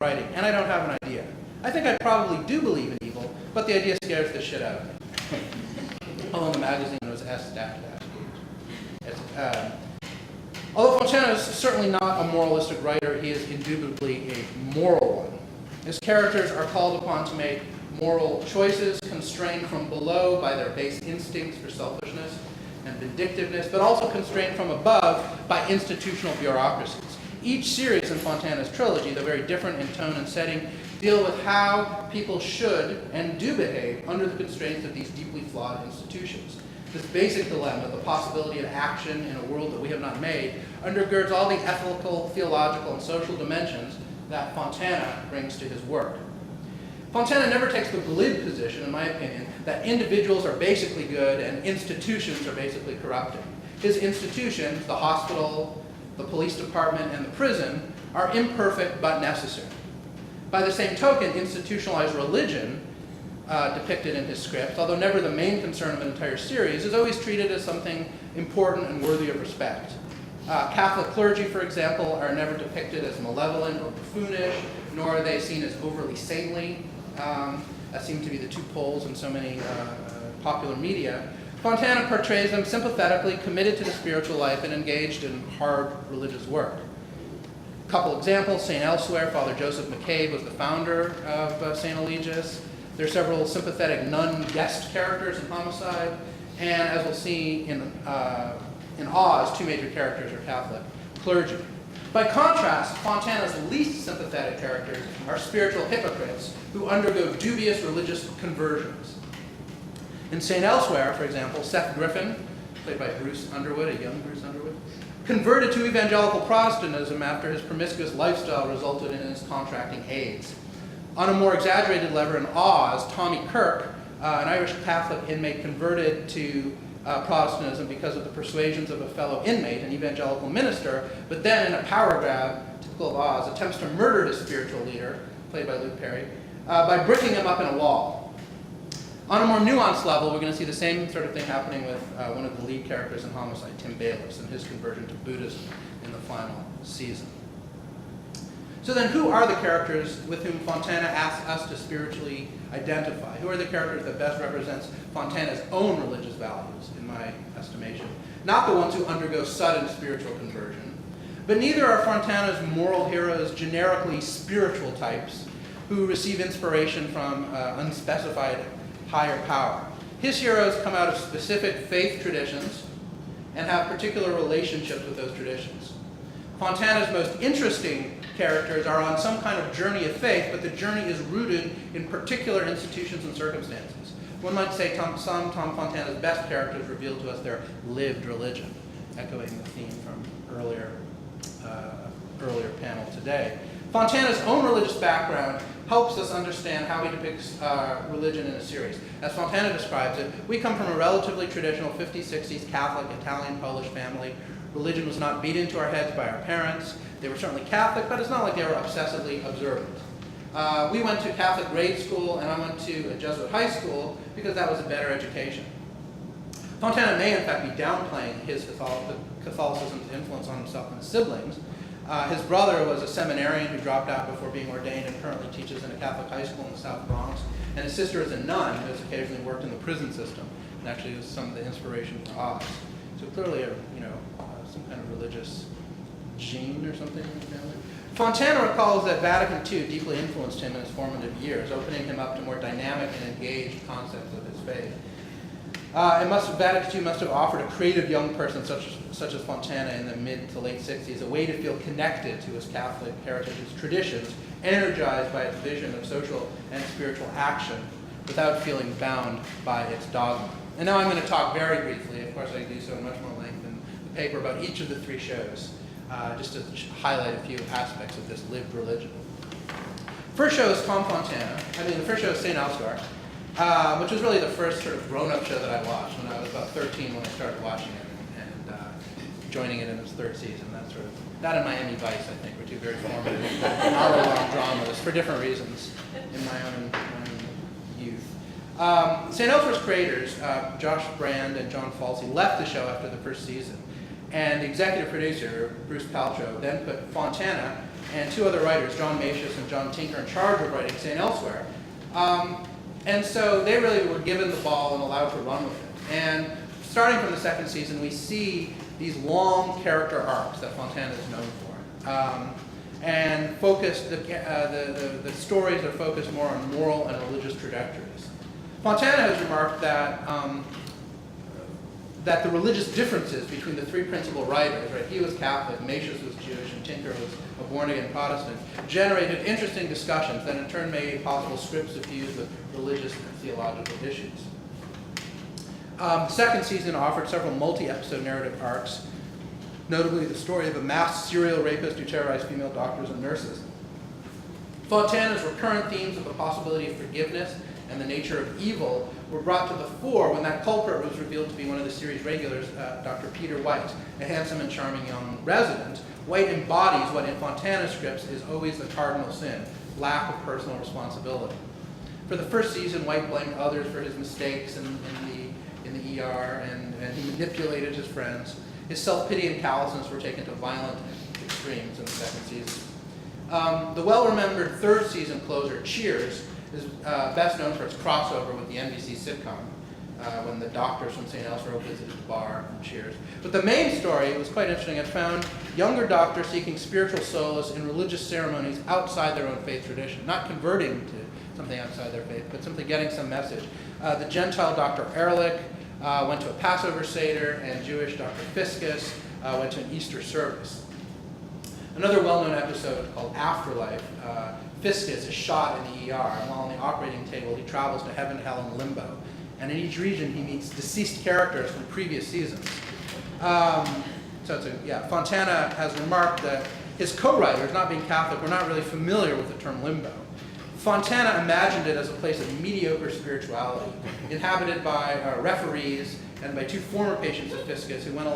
writing, and I don't have an idea. I think I probably do believe in evil, but the idea scares the shit out of me. Although the magazine was although Fontana is certainly not a moralistic writer, he is indubitably a moral one. His characters are called upon to make moral choices constrained from below by their base instincts for selfishness and vindictiveness, but also constrained from above by institutional bureaucracies. Each series in Fontana's trilogy, though very different in tone and setting, deal with how people should and do behave under the constraints of these deeply flawed institutions. This basic dilemma, the possibility of action in a world that we have not made, undergirds all the ethical, theological, and social dimensions that Fontana brings to his work. Fontana never takes the glib position, in my opinion, that individuals are basically good and institutions are basically corrupting. His institutions, the hospital, the police department, and the prison, are imperfect but necessary. By the same token, institutionalized religion, depicted in his script, although never the main concern of an entire series, is always treated as something important and worthy of respect. Catholic clergy, for example, are never depicted as malevolent or buffoonish, nor are they seen as overly saintly, as seem to be the two poles in so many popular media. Fontana portrays them sympathetically committed to the spiritual life and engaged in hard religious work. A couple examples: St. Elsewhere, Father Joseph McCabe was the founder of St. Eligius. There are several sympathetic nun guest characters in Homicide, and as we'll see in Oz, two major characters are Catholic clergy. By contrast, Fontana's least sympathetic characters are spiritual hypocrites who undergo dubious religious conversions. In St. Elsewhere, for example, Seth Griffin, played by Bruce Underwood, a young Bruce Underwood, converted to evangelical Protestantism after his promiscuous lifestyle resulted in his contracting AIDS. On a more exaggerated level, in Oz, Tommy Kirk, an Irish Catholic inmate, converted to Protestantism because of the persuasions of a fellow inmate, an evangelical minister, but then in a power grab, typical of Oz, attempts to murder his spiritual leader, played by Luke Perry, by bricking him up in a wall. On a more nuanced level, we're going to see the same sort of thing happening with one of the lead characters in Homicide, Tim Bayliss, and his conversion to Buddhism in the final season. So then, who are the characters with whom Fontana asks us to spiritually identify? Who are the characters that best represents Fontana's own religious values, in my estimation? Not the ones who undergo sudden spiritual conversion, but neither are Fontana's moral heroes generically spiritual types who receive inspiration from unspecified higher power. His heroes come out of specific faith traditions and have particular relationships with those traditions. Fontana's most interesting characters are on some kind of journey of faith, but the journey is rooted in particular institutions and circumstances. One might say Tom Fontana's best characters reveal to us their lived religion, echoing the theme from earlier panel today. Fontana's own religious background helps us understand how he depicts religion in a series. As Fontana describes it, we come from a relatively traditional 50s, 60s Catholic, Italian, Polish family. Religion was not beat into our heads by our parents. They were certainly Catholic, but it's not like they were obsessively observant. We went to Catholic grade school, and I went to a Jesuit high school because that was a better education. Fontana may, in fact, be downplaying his Catholicism's influence on himself and his siblings. His brother was a seminarian who dropped out before being ordained and currently teaches in a Catholic high school in the South Bronx. And his sister is a nun who has occasionally worked in the prison system and actually was some of the inspiration for Oz. So clearly, some kind of religious gene or something in the family. Fontana recalls that Vatican II deeply influenced him in his formative years, opening him up to more dynamic and engaged concepts of his faith. Vatican II must have offered a creative young person such as Fontana in the mid to late 60s a way to feel connected to his Catholic heritage, his traditions, energized by its vision of social and spiritual action without feeling bound by its dogma. And now I'm going to talk very briefly, of course I do so in much more length in the paper, about each of the three shows, just to highlight a few aspects of this lived religion. First show is the first show is St. Elsewhere, which was really the first sort of grown-up show that I watched when I was about 13 when I started watching it and joining it in its third season. That and Miami Vice, I think, were two very formative hour-long dramas for different reasons in my own youth. St. Elsewhere's creators, Josh Brand and John Falsey, left the show after the first season. And the executive producer, Bruce Paltrow, then put Fontana and 2 other writers, John Macius and John Tinker, in charge of writing St. Elsewhere. And so they really were given the ball and allowed to run with it. And starting from the 2nd season, we see these long character arcs that Fontana is known for. And focused, the stories are focused more on moral and religious trajectories. Fontana has remarked that that the religious differences between the 3 principal writers, right, he was Catholic, Macius was Jewish, and Tinker was a born-again Protestant, generated interesting discussions that in turn made possible scripts suffused with religious and theological issues. The 2nd season offered several multi-episode narrative arcs, notably the story of a masked serial rapist who terrorized female doctors and nurses. Fontana's recurrent themes of the possibility of forgiveness and the nature of evil were brought to the fore when that culprit was revealed to be one of the series regulars, Dr. Peter White, a handsome and charming young resident. White embodies what in Fontana's scripts is always the cardinal sin, lack of personal responsibility. For the 1st season, White blamed others for his mistakes in the ER, and he manipulated his friends. His self-pity and callousness were taken to violent extremes in the 2nd season. The well-remembered 3rd season closer, Cheers, is best known for its crossover with the NBC sitcom, when the doctors from St. Elsewhere visited the bar and Cheers. But the main story was quite interesting. It found younger doctors seeking spiritual solace in religious ceremonies outside their own faith tradition, not converting to something outside their faith, but simply getting some message. The Gentile Dr. Ehrlich went to a Passover Seder, and Jewish Dr. Fiskus went to an Easter service. Another well-known episode called Afterlife, Fiskus is shot in the ER, and while on the operating table, he travels to heaven, hell, and limbo. And in each region, he meets deceased characters from previous seasons. Fontana has remarked that his co-writers, not being Catholic, were not really familiar with the term limbo. Fontana imagined it as a place of mediocre spirituality, inhabited by referees and by 2 former patients of Fiskus who, when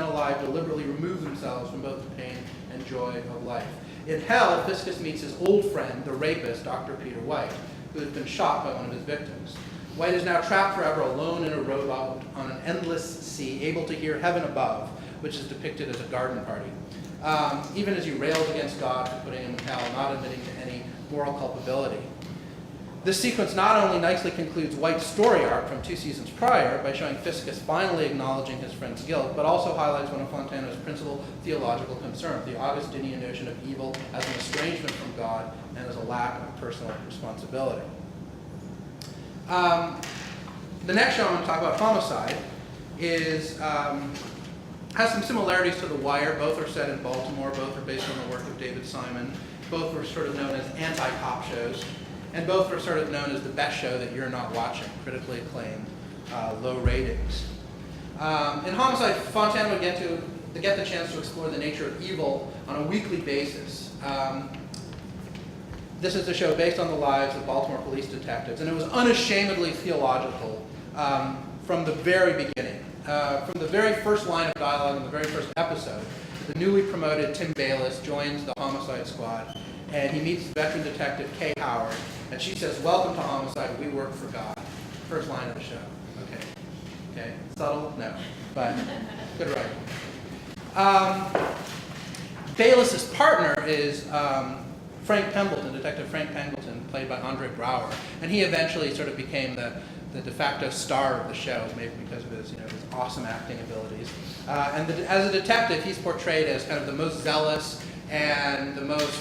alive, deliberately removed themselves from both the pain and joy of life. In hell, Fiskus meets his old friend, the rapist, Dr. Peter White, who had been shot by one of his victims. White is now trapped forever alone in a rowboat on an endless sea, able to hear heaven above, which is depicted as a garden party. Even as he rails against God for putting him in hell, not admitting to any moral culpability. This sequence not only nicely concludes White's story arc from 2 seasons prior by showing Fiskus finally acknowledging his friend's guilt, but also highlights one of Fontana's principal theological concerns, the Augustinian notion of evil as an estrangement from God and as a lack of personal responsibility. The next show I'm going to talk about, Homicide, has some similarities to The Wire. Both are set in Baltimore. Both are based on the work of David Simon. Both were sort of known as anti-cop shows. And both were sort of known as the best show that you're not watching, critically acclaimed, low ratings. In Homicide, Fontana would get the chance to explore the nature of evil on a weekly basis. This is a show based on the lives of Baltimore police detectives, and it was unashamedly theological from the very beginning. From the very first line of dialogue in the very first episode, the newly promoted Tim Bayless joins the Homicide Squad, and he meets veteran detective Kay Howard, and she says, "Welcome to Homicide, we work for God." First line of the show. Okay. Subtle? No. But good writing. Bayless's partner is Frank Pembleton, Detective Frank Pembleton, played by Andre Braugher, and he eventually sort of became the de facto star of the show, maybe because of his awesome acting abilities. As a detective, he's portrayed as kind of the most zealous and the most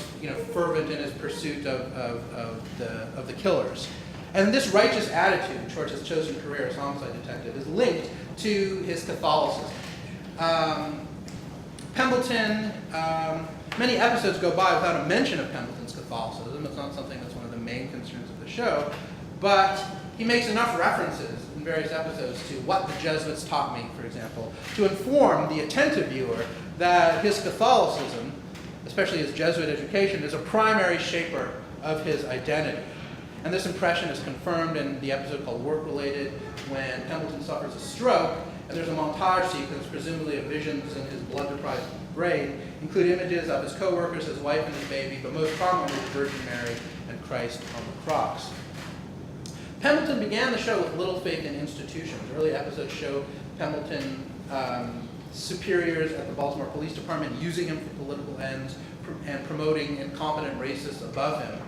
fervent in his pursuit of the killers. And this righteous attitude towards his chosen career as homicide detective is linked to his Catholicism. Pembleton, many episodes go by without a mention of Pembleton's Catholicism. It's not something that's one of the main concerns of the show, but he makes enough references in various episodes to what the Jesuits taught me, for example, to inform the attentive viewer that his Catholicism, especially his Jesuit education, is a primary shaper of his identity. And this impression is confirmed in the episode called Work-Related, when Pembleton suffers a stroke, and there's a montage sequence, presumably of visions in his blood-deprived brain, include images of his co-workers, his wife, and his baby, but most prominently the Virgin Mary and Christ on the cross. Pembleton began the show with little faith in institutions. Early episodes show Pembleton superiors at the Baltimore Police Department using him for political ends and promoting incompetent racists above him.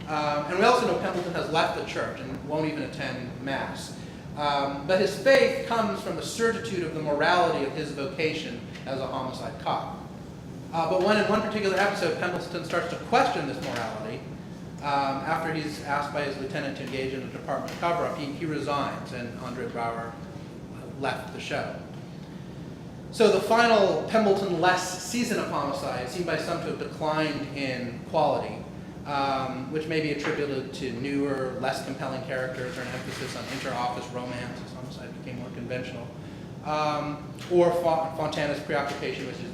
And we also know Pendleton has left the church and won't even attend Mass. But his faith comes from the certitude of the morality of his vocation as a homicide cop. But when in one particular episode Pendleton starts to question this morality, after he's asked by his lieutenant to engage in a department cover-up, he resigns, and Andre Braugher left the show. So the final Pendleton-less season of Homicide seemed by some to have declined in quality, which may be attributed to newer, less compelling characters, or an emphasis on inter-office romance as Homicide became more conventional, or Fontana's preoccupation with his